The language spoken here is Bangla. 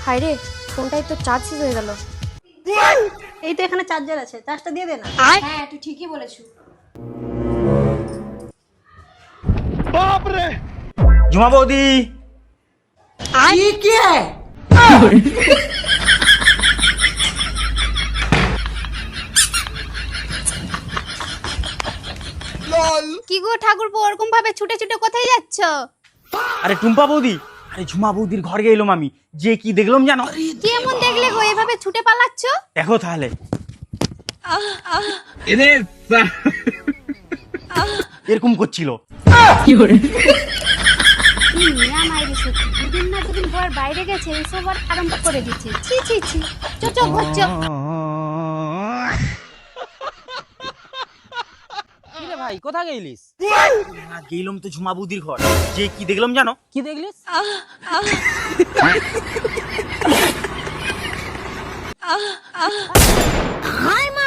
হায় রে, ফোনটাই তো চার্জ শেষ হয়ে গেল। এই তো এখানে চার্জার আছে, চার্জটা দিয়ে দে না। হ্যাঁ, তুই ঠিকই বলেছিস। ঝুমা বৌদি, কি গো ঠাকুরপো, ওরকম ভাবে ছুটে ছুটে কোথায় যাচ্ছ? আরে টুম্পা বৌদি, আরে ঝুমা বৌদির ঘর গেলাম আমি, যে কি দেখলাম জানো? কি এমন দেখলে গো এভাবে ছুটে পালাচ্ছ? দেখো তাহলে। এরকম করছিল। দুদিন না দুদিন পর বাইরে গেছে, এসব আর আরম্ভ করে দিচ্ছে। ছি ছি ছি, চো ঘর চো। কিরে ভাই, কোথা গেলিস? গেলাম তো ঝুমা বৌদির ঘর, যে কি দেখলাম জানো? কি দেখলিস? হাই মা